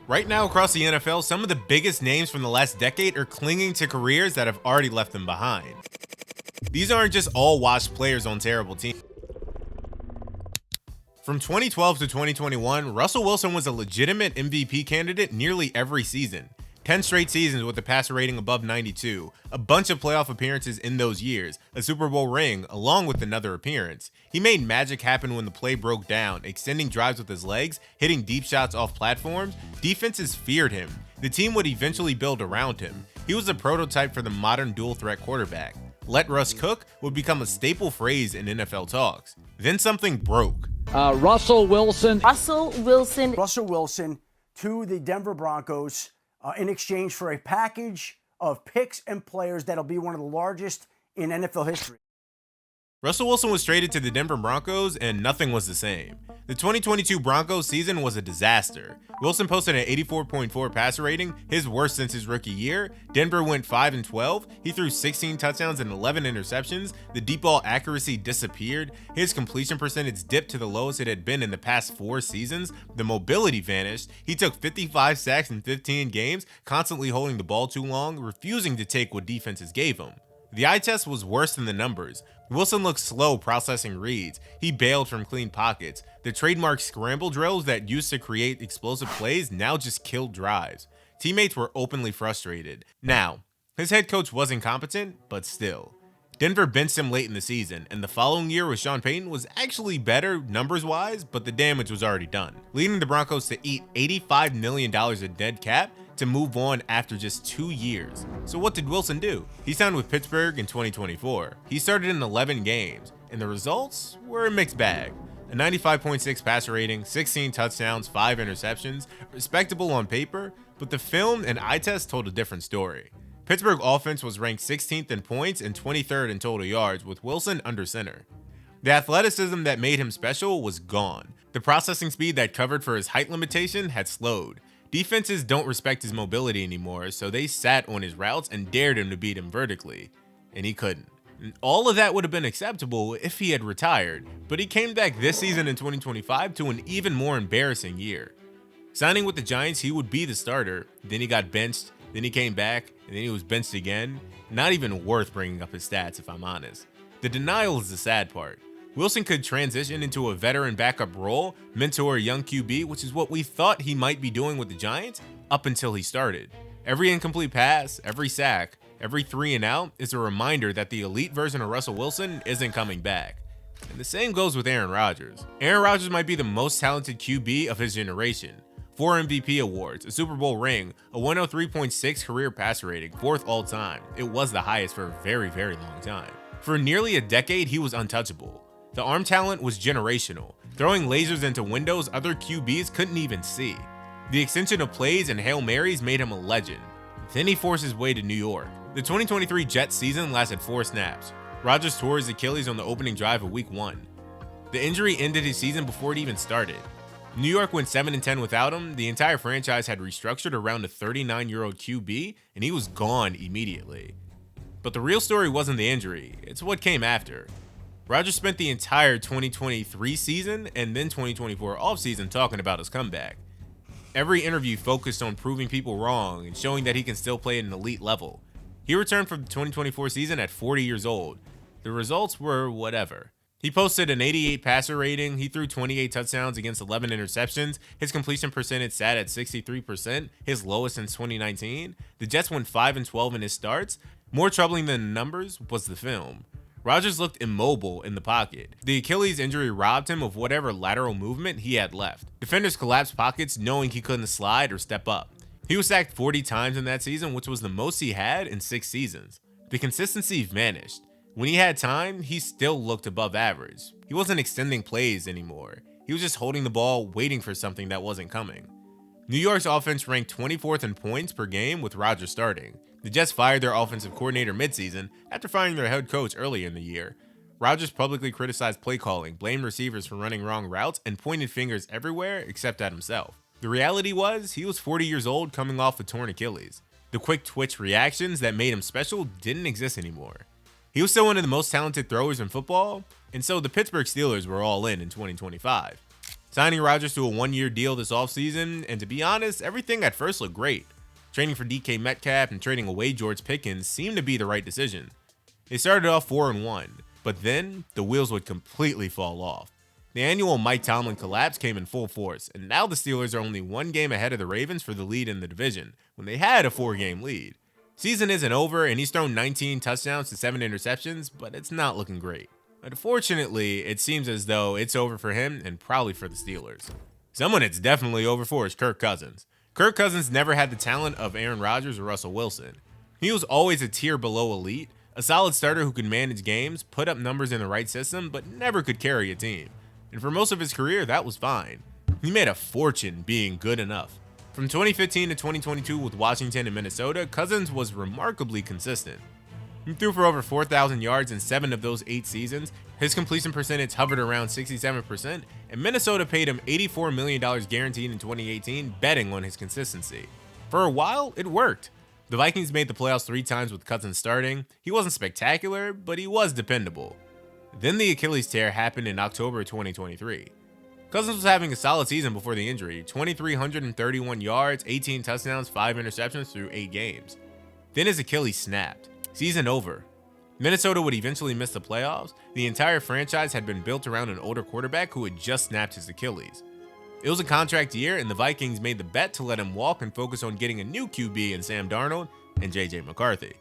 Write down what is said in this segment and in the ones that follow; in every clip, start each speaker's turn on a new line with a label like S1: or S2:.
S1: Right now across the NFL, some of the biggest names from the last decade are clinging to careers that have already left them behind. These aren't just all washed players on terrible teams. From 2012 to 2021, Russell Wilson was a legitimate MVP candidate nearly every season. 10 straight seasons with a passer rating above 92, a bunch of playoff appearances in those years, a Super Bowl ring, along with another appearance. He made magic happen when the play broke down, extending drives with his legs, hitting deep shots off platforms. Defenses feared him. The team would eventually build around him. He was a prototype for the modern dual-threat quarterback. "Let Russ cook" would become a staple phrase in NFL talks. Then something broke.
S2: Russell Wilson
S3: to the Denver Broncos in exchange for a package of picks and players that'll be one of the largest in NFL history.
S1: Russell Wilson was traded to the Denver Broncos and nothing was the same. The 2022 Broncos season was a disaster. Wilson posted an 84.4 passer rating, his worst since his rookie year. Denver went 5-12. He threw 16 touchdowns and 11 interceptions. The deep ball accuracy disappeared. His completion percentage dipped to the lowest it had been in the past 4 seasons. The mobility vanished. He took 55 sacks in 15 games, constantly holding the ball too long, refusing to take what defenses gave him. The eye test was worse than the numbers. Wilson looked slow processing reads. He bailed from clean pockets. The trademark scramble drills that used to create explosive plays now just killed drives. Teammates were openly frustrated. Now, his head coach was incompetent, but still. Denver benched him late in the season, and the following year with Sean Payton was actually better numbers-wise, but the damage was already done, leading the Broncos to eat $85 million in dead cap to move on after just 2 years. So what did Wilson do? He signed with Pittsburgh in 2024. He started in 11 games, and the results were a mixed bag. A 95.6 passer rating, 16 touchdowns, 5 interceptions, respectable on paper, but the film and eye test told a different story. Pittsburgh offense was ranked 16th in points and 23rd in total yards, with Wilson under center. The athleticism that made him special was gone. The processing speed that covered for his height limitation had slowed. Defenses don't respect his mobility anymore, so they sat on his routes and dared him to beat him vertically, and he couldn't. And all of that would have been acceptable if he had retired, but he came back this season in 2025 to an even more embarrassing year. Signing with the Giants, he would be the starter, then he got benched, then he came back, and then he was benched again. Not even worth bringing up his stats, if I'm honest. The denial is the sad part. Wilson could transition into a veteran backup role, mentor a young QB, which is what we thought he might be doing with the Giants up until he started. Every incomplete pass, every sack, every 3 and out is a reminder that the elite version of Russell Wilson isn't coming back. And the same goes with Aaron Rodgers. Aaron Rodgers might be the most talented QB of his generation. 4 MVP awards, a Super Bowl ring, a 103.6 career passer rating, 4th all time. It was the highest for a very, very long time. For nearly a decade, he was untouchable. The arm talent was generational, throwing lasers into windows other QBs couldn't even see. The extension of plays and Hail Marys made him a legend. Then he forced his way to New York. The 2023 Jets season lasted 4 snaps. Rodgers tore his Achilles on the opening drive of Week 1. The injury ended his season before it even started. New York went 7-10 without him. The entire franchise had restructured around a 39-year-old QB, and he was gone immediately. But the real story wasn't the injury, it's what came after. Rodgers spent the entire 2023 season and then 2024 offseason talking about his comeback. Every interview focused on proving people wrong and showing that he can still play at an elite level. He returned from the 2024 season at 40 years old. The results were whatever. He posted an 88 passer rating, he threw 28 touchdowns against 11 interceptions, his completion percentage sat at 63%, his lowest since 2019. The Jets went 5-12 in his starts. More troubling than the numbers was the film. Rodgers looked immobile in the pocket. The Achilles injury robbed him of whatever lateral movement he had left. Defenders collapsed pockets knowing he couldn't slide or step up. He was sacked 40 times in that season, which was the most he had in 6 seasons. The consistency vanished. When he had time, he still looked above average. He wasn't extending plays anymore. He was just holding the ball, waiting for something that wasn't coming. New York's offense ranked 24th in points per game with Rodgers starting. The Jets fired their offensive coordinator midseason after firing their head coach earlier in the year. Rodgers publicly criticized play calling, blamed receivers for running wrong routes, and pointed fingers everywhere except at himself. The reality was, he was 40 years old coming off a torn Achilles. The quick twitch reactions that made him special didn't exist anymore. He was still one of the most talented throwers in football, and so the Pittsburgh Steelers were all in 2025. signing Rodgers to a one-year deal this offseason, and to be honest, everything at first looked great. Trading for DK Metcalf and trading away George Pickens seemed to be the right decision. They started off 4-1, but then the wheels would completely fall off. The annual Mike Tomlin collapse came in full force, and now the Steelers are only one game ahead of the Ravens for the lead in the division, when they had a 4-game lead. Season isn't over, and he's thrown 19 touchdowns to 7 interceptions, but it's not looking great. Unfortunately, it seems as though it's over for him and probably for the Steelers. Someone it's definitely over for is Kirk Cousins. Kirk Cousins never had the talent of Aaron Rodgers or Russell Wilson. He was always a tier below elite, a solid starter who could manage games, put up numbers in the right system, but never could carry a team. And for most of his career, that was fine. He made a fortune being good enough. From 2015 to 2022 with Washington and Minnesota, Cousins was remarkably consistent. He threw for over 4,000 yards in 7 of those 8 seasons, his completion percentage hovered around 67%, and Minnesota paid him $84 million guaranteed in 2018, betting on his consistency. For a while, it worked. The Vikings made the playoffs 3 times with Cousins starting. He wasn't spectacular, but he was dependable. Then the Achilles tear happened in October 2023. Cousins was having a solid season before the injury, 2,331 yards, 18 touchdowns, 5 interceptions through 8 games. Then his Achilles snapped. Season over. Minnesota would eventually miss the playoffs. The entire franchise had been built around an older quarterback who had just snapped his Achilles. It was a contract year, and the Vikings made the bet to let him walk and focus on getting a new QB in Sam Darnold and JJ McCarthy.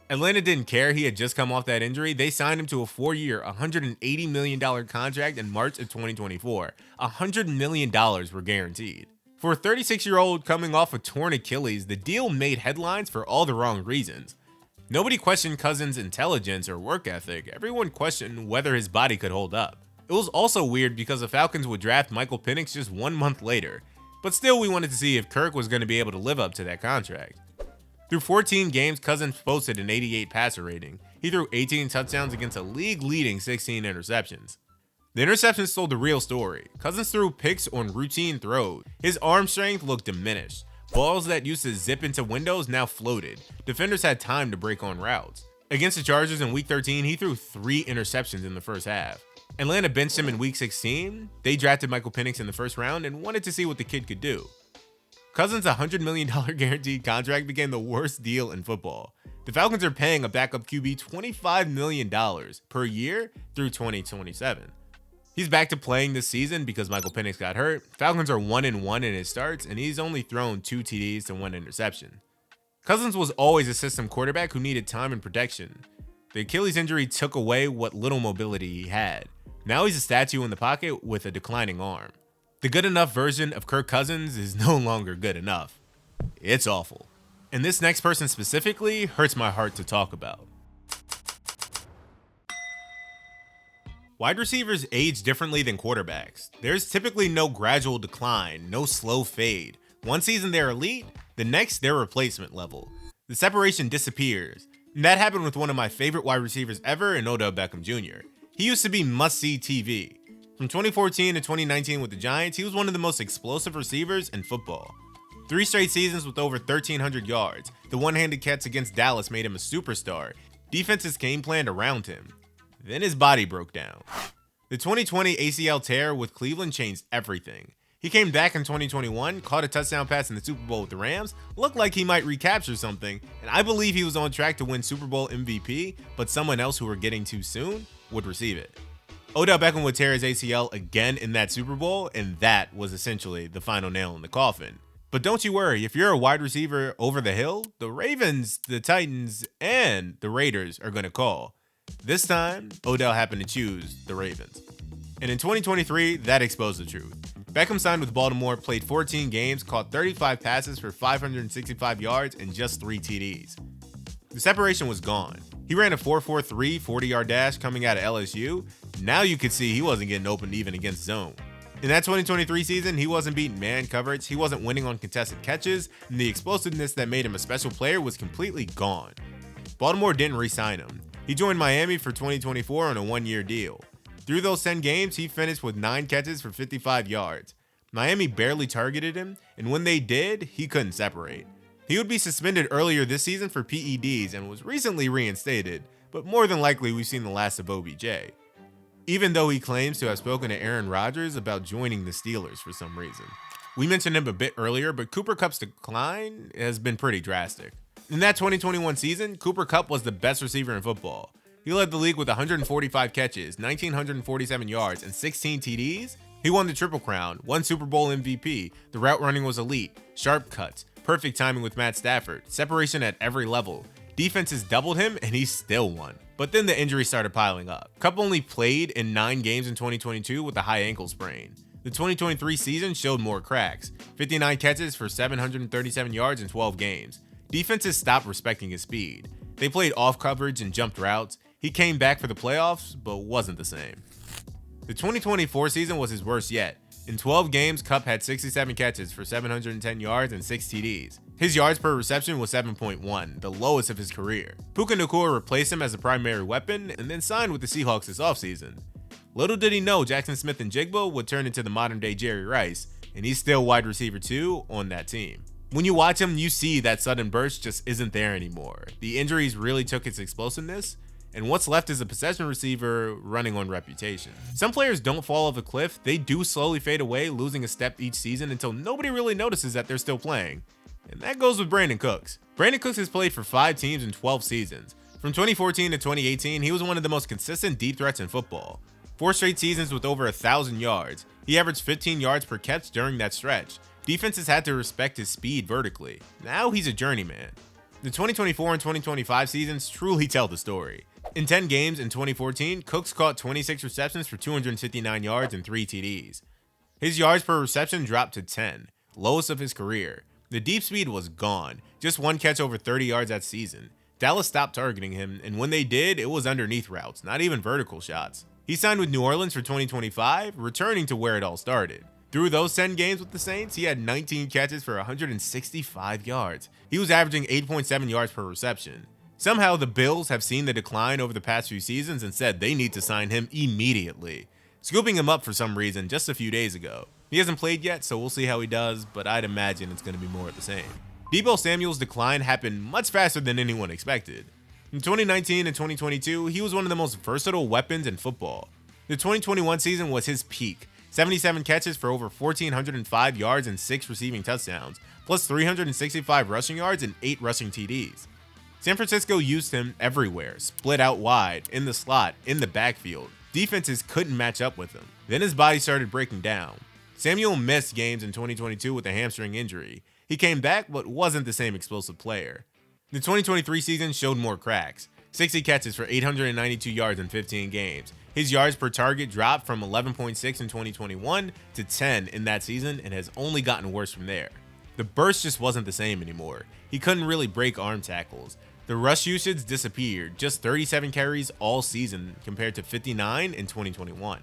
S1: Atlanta didn't care. He had just come off that injury. They signed him to a 4-year, $180 million contract in March of 2024. $100 million were guaranteed. For a 36-year-old coming off a torn Achilles, the deal made headlines for all the wrong reasons. Nobody questioned Cousins' intelligence or work ethic. Everyone questioned whether his body could hold up. It was also weird because the Falcons would draft Michael Penix just 1 month later. But still, we wanted to see if Kirk was going to be able to live up to that contract. Through 14 games, Cousins posted an 88 passer rating. He threw 18 touchdowns against a league-leading 16 interceptions. The interceptions told the real story. Cousins threw picks on routine throws. His arm strength looked diminished. Balls that used to zip into windows now floated. Defenders had time to break on routes. Against the Chargers in Week 13, he threw 3 interceptions in the first half. Atlanta benched him in Week 16. They drafted Michael Penix in the first round and wanted to see what the kid could do. Cousins' $100 million guaranteed contract became the worst deal in football. The Falcons are paying a backup QB $25 million per year through 2027. He's back to playing this season because Michael Penix got hurt. Falcons are 1-1 in his starts, and he's only thrown 2 TDs to 1 interception. Cousins was always a system quarterback who needed time and protection. The Achilles injury took away what little mobility he had. Now he's a statue in the pocket with a declining arm. The good enough version of Kirk Cousins is no longer good enough. It's awful. And this next person specifically hurts my heart to talk about. Wide receivers age differently than quarterbacks. There's typically no gradual decline, no slow fade. One season they're elite, the next they're replacement level. The separation disappears. And that happened with one of my favorite wide receivers ever in Odell Beckham Jr. He used to be must-see TV. From 2014 to 2019 with the Giants, he was one of the most explosive receivers in football. 3 straight seasons with over 1,300 yards. The one-handed catch against Dallas made him a superstar. Defenses game planned around him. Then his body broke down. The 2020 ACL tear with Cleveland changed everything. He came back in 2021, caught a touchdown pass in the Super Bowl with the Rams, looked like he might recapture something, and I believe he was on track to win Super Bowl MVP, but someone else who were getting too soon would receive it. Odell Beckham would tear his ACL again in that Super Bowl, and that was essentially the final nail in the coffin. But don't you worry, if you're a wide receiver over the hill, the Ravens, the Titans, and the Raiders are going to call. This time, Odell happened to choose the Ravens. And in 2023, that exposed the truth. Beckham signed with Baltimore, played 14 games, caught 35 passes for 565 yards and just 3 TDs. The separation was gone. He ran a 4.43 40-yard dash coming out of LSU. Now you could see he wasn't getting open even against zone. In that 2023 season, he wasn't beating man coverage, he wasn't winning on contested catches, and the explosiveness that made him a special player was completely gone. Baltimore didn't re-sign him. He joined Miami for 2024 on a 1-year deal. Through those 10 games, he finished with 9 catches for 55 yards. Miami barely targeted him, and when they did, he couldn't separate. He would be suspended earlier this season for PEDs and was recently reinstated, but more than likely we've seen the last of OBJ. even though he claims to have spoken to Aaron Rodgers about joining the Steelers for some reason. We mentioned him a bit earlier, but Cooper Kupp's decline has been pretty drastic. In that 2021 season, Cooper Kupp was the best receiver in football. He led the league with 145 catches, 1,947 yards, and 16 TDs. He won the Triple Crown, won Super Bowl MVP, the route running was elite, sharp cuts, perfect timing with Matt Stafford, separation at every level. Defenses doubled him, and he still won. But then the injuries started piling up. Kupp only played in 9 games in 2022 with a high ankle sprain. The 2023 season showed more cracks, 59 catches for 737 yards in 12 games. Defenses stopped respecting his speed. They played off coverage and jumped routes. He came back for the playoffs, but wasn't the same. The 2024 season was his worst yet. In 12 games, Kupp had 67 catches for 710 yards and 6 TDs. His yards per reception was 7.1, the lowest of his career. Puka Nacua replaced him as a primary weapon and then signed with the Seahawks this offseason. Little did he know Jackson Smith-Njigba would turn into the modern-day Jerry Rice, and he's still wide receiver 2 on that team. When you watch him, you see that sudden burst just isn't there anymore. The injuries really took its explosiveness, and what's left is a possession receiver running on reputation. Some players don't fall off a cliff, they do slowly fade away, losing a step each season until nobody really notices that they're still playing. And that goes with Brandon Cooks. Brandon Cooks has played for 5 teams in 12 seasons. From 2014 to 2018, he was one of the most consistent deep threats in football. 4 straight seasons with over 1,000 yards. He averaged 15 yards per catch during that stretch. Defenses had to respect his speed vertically. Now he's a journeyman. The 2024 and 2025 seasons truly tell the story. In 10 games in 2014, Cooks caught 26 receptions for 259 yards and 3 TDs. His yards per reception dropped to 10, lowest of his career. The deep speed was gone, just 1 catch over 30 yards that season. Dallas stopped targeting him, and when they did, it was underneath routes, not even vertical shots. He signed with New Orleans for 2025, returning to where it all started. Through those 10 games with the Saints, he had 19 catches for 165 yards. He was averaging 8.7 yards per reception. Somehow, the Bills have seen the decline over the past few seasons and said they need to sign him immediately, scooping him up for some reason just a few days ago. He hasn't played yet, so we'll see how he does, but I'd imagine it's going to be more of the same. Deebo Samuel's decline happened much faster than anyone expected. In 2019 and 2022, he was one of the most versatile weapons in football. The 2021 season was his peak. 77 catches for over 1,405 yards and 6 receiving touchdowns, plus 365 rushing yards and 8 rushing TDs. San Francisco used him everywhere, split out wide, in the slot, in the backfield. Defenses couldn't match up with him. Then his body started breaking down. Samuel missed games in 2022 with a hamstring injury. He came back, but wasn't the same explosive player. The 2023 season showed more cracks. 60 catches for 892 yards in 15 games. His yards per target dropped from 11.6 in 2021 to 10 in that season and has only gotten worse from there. The burst just wasn't the same anymore. He couldn't really break arm tackles. The rush usage disappeared, just 37 carries all season compared to 59 in 2021.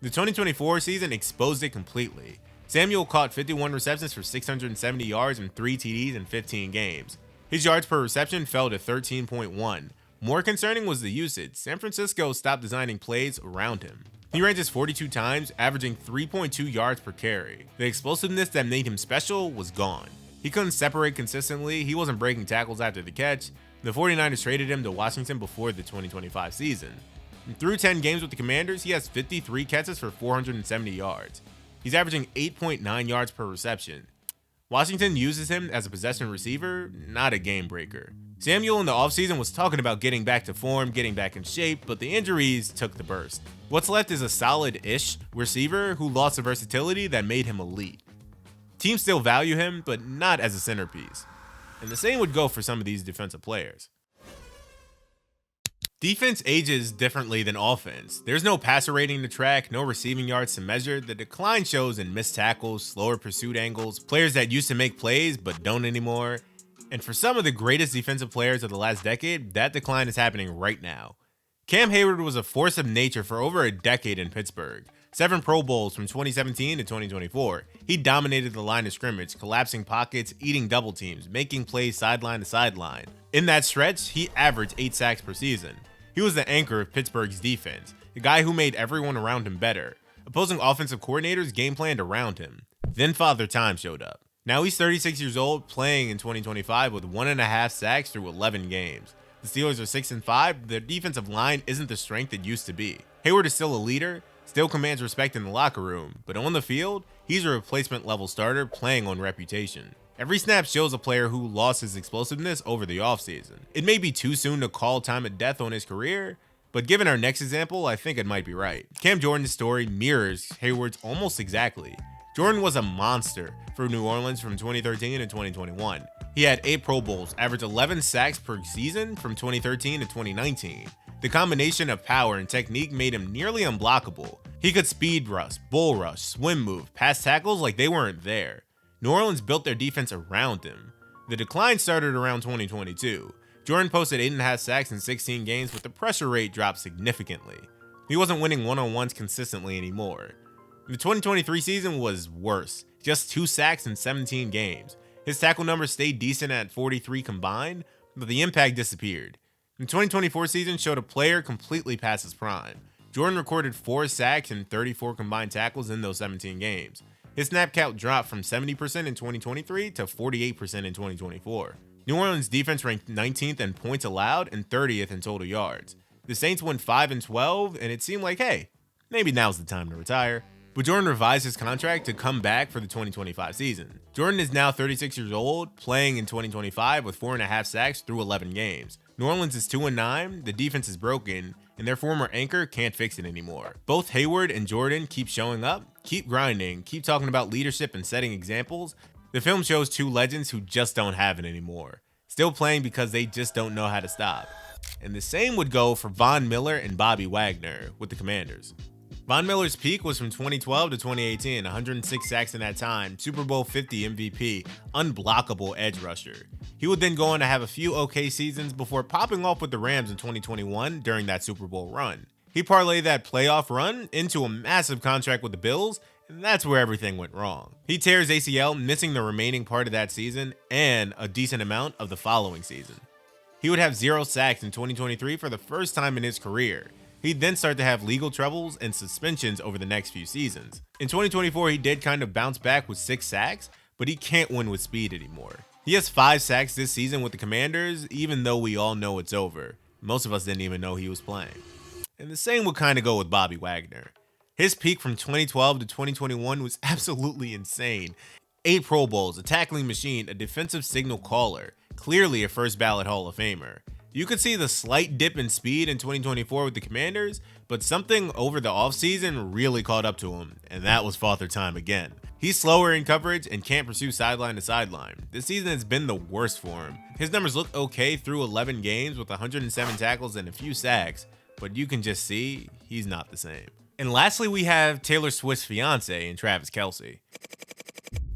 S1: The 2024 season exposed it completely. Samuel caught 51 receptions for 670 yards and 3 TDs in 15 games. His yards per reception fell to 13.1. More concerning was the usage. San Francisco stopped designing plays around him. He ran just 42 times, averaging 3.2 yards per carry. The explosiveness that made him special was gone. He couldn't separate consistently, he wasn't breaking tackles after the catch. The 49ers traded him to Washington before the 2025 season. And through 10 games with the Commanders, he has 53 catches for 470 yards. He's averaging 8.9 yards per reception. Washington uses him as a possession receiver, not a game breaker. Samuel in the offseason was talking about getting back to form, getting back in shape, but the injuries took the burst. What's left is a solid-ish receiver who lost the versatility that made him elite. Teams still value him, but not as a centerpiece. And the same would go for some of these defensive players. Defense ages differently than offense. There's no passer rating to track, no receiving yards to measure. The decline shows in missed tackles, slower pursuit angles, players that used to make plays but don't anymore. And for some of the greatest defensive players of the last decade, that decline is happening right now. Cam Hayward was a force of nature for over a decade in Pittsburgh. 7 Pro Bowls from 2017 to 2024. He dominated the line of scrimmage, collapsing pockets, eating double teams, making plays sideline to sideline. In that stretch, he averaged 8 sacks per season. He was the anchor of Pittsburgh's defense, the guy who made everyone around him better. Opposing offensive coordinators game planned around him. Then Father Time showed up. Now he's 36 years old, playing in 2025 with 1.5 sacks through 11 games. The Steelers are 6-5, their defensive line isn't the strength it used to be. Hayward is still a leader, still commands respect in the locker room, but on the field, he's a replacement level starter playing on reputation. Every snap shows a player who lost his explosiveness over the offseason. It may be too soon to call time of death on his career, but given our next example, I think it might be right. Cam Jordan's story mirrors Hayward's almost exactly. Jordan was a monster for New Orleans from 2013 to 2021. He had 8 Pro Bowls, averaged 11 sacks per season from 2013 to 2019. The combination of power and technique made him nearly unblockable. He could speed rush, bull rush, swim move, pass tackles like they weren't there. New Orleans built their defense around him. The decline started around 2022. Jordan posted 8.5 sacks in 16 games, but the pressure rate dropped significantly. He wasn't winning one-on-ones consistently anymore. The 2023 season was worse, just 2 sacks in 17 games. His tackle numbers stayed decent at 43 combined, but the impact disappeared. The 2024 season showed a player completely past his prime. Jordan recorded 4 sacks and 34 combined tackles in those 17 games. His snap count dropped from 70% in 2023 to 48% in 2024. New Orleans defense ranked 19th in points allowed and 30th in total yards. The Saints went 5-12, and it seemed like, hey, maybe now's the time to retire. But Jordan revised his contract to come back for the 2025 season. Jordan is now 36 years old, playing in 2025 with 4.5 sacks through 11 games. New Orleans is 2-9, the defense is broken, and their former anchor can't fix it anymore. Both Hayward and Jordan keep showing up, keep grinding, keep talking about leadership and setting examples. The film shows 2 legends who just don't have it anymore, still playing because they just don't know how to stop. And the same would go for Von Miller and Bobby Wagner with the Commanders. Von Miller's peak was from 2012 to 2018, 106 sacks in that time, Super Bowl 50 MVP, unblockable edge rusher. He would then go on to have a few okay seasons before popping off with the Rams in 2021 during that Super Bowl run. He parlayed that playoff run into a massive contract with the Bills, and that's where everything went wrong. He tears ACL, missing the remaining part of that season and a decent amount of the following season. He would have 0 sacks in 2023 for the first time in his career. He'd then start to have legal troubles and suspensions over the next few seasons. In 2024, he did kind of bounce back with 6 sacks, but he can't win with speed anymore. He has 5 sacks this season with the Commanders, even though we all know it's over. Most of us didn't even know he was playing. And the same would kind of go with Bobby Wagner. His peak from 2012 to 2021 was absolutely insane. 8 Pro Bowls, a tackling machine, a defensive signal caller, clearly a first ballot Hall of Famer. You could see the slight dip in speed in 2024 with the Commanders, but something over the offseason really caught up to him, and that was Father Time again. He's slower in coverage and can't pursue sideline to sideline. This season has been the worst for him. His numbers look okay through 11 games with 107 tackles and a few sacks, but you can just see he's not the same. And lastly, we have Taylor Swift's fiance in Travis Kelce.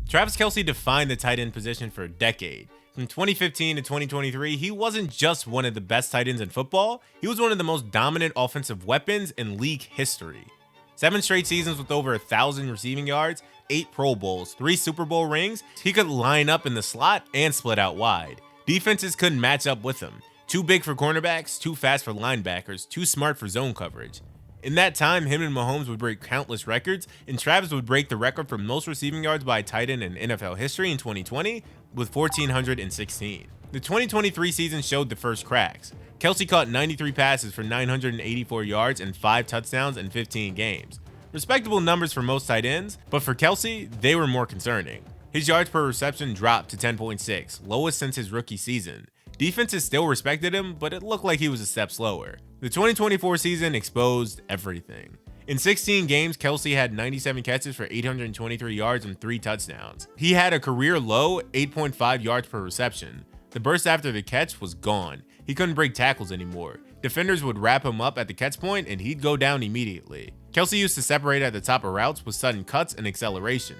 S1: Travis Kelce defined the tight end position for a decade. From 2015 to 2023, he wasn't just one of the best tight ends in football, he was one of the most dominant offensive weapons in league history. 7 straight seasons with over 1,000 receiving yards, 8 Pro Bowls, 3 Super Bowl rings, he could line up in the slot and split out wide. Defenses couldn't match up with him. Too big for cornerbacks, too fast for linebackers, too smart for zone coverage. In that time, him and Mahomes would break countless records, and Travis would break the record for most receiving yards by a tight end in NFL history in 2020 with 1,416. The 2023 season showed the first cracks. Kelce caught 93 passes for 984 yards and 5 touchdowns in 15 games. Respectable numbers for most tight ends, but for Kelce, they were more concerning. His yards per reception dropped to 10.6, lowest since his rookie season. Defenses still respected him, but it looked like he was a step slower. The 2024 season exposed everything. In 16 games, Kelce had 97 catches for 823 yards and 3 touchdowns. He had a career low 8.5 yards per reception. The burst after the catch was gone. He couldn't break tackles anymore. Defenders would wrap him up at the catch point and he'd go down immediately. Kelce used to separate at the top of routes with sudden cuts and acceleration.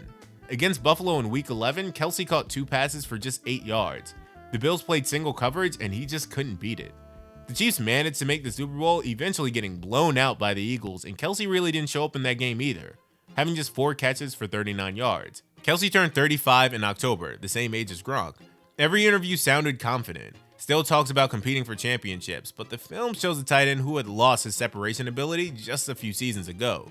S1: Against Buffalo in Week 11, Kelce caught 2 passes for just 8 yards. The Bills played single coverage and he just couldn't beat it. The Chiefs managed to make the Super Bowl, eventually getting blown out by the Eagles, and Kelce really didn't show up in that game either, having just 4 catches for 39 yards. Kelce turned 35 in October, the same age as Gronk. Every interview sounded confident, still talks about competing for championships, but the film shows a tight end who had lost his separation ability just a few seasons ago.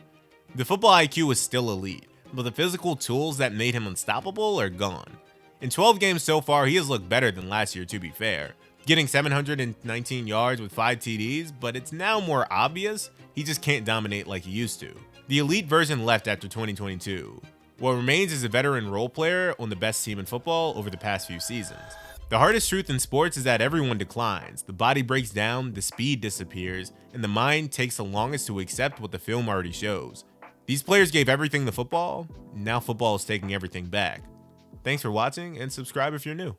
S1: The football IQ is still elite, but the physical tools that made him unstoppable are gone. In 12 games so far, he has looked better than last year, to be fair, getting 719 yards with 5 TDs, but it's now more obvious he just can't dominate like he used to. The elite version left after 2022. What remains is a veteran role player on the best team in football over the past few seasons. The hardest truth in sports is that everyone declines, the body breaks down, the speed disappears, and the mind takes the longest to accept what the film already shows. These players gave everything to football, now football is taking everything back. Thanks for watching, and subscribe if you're new.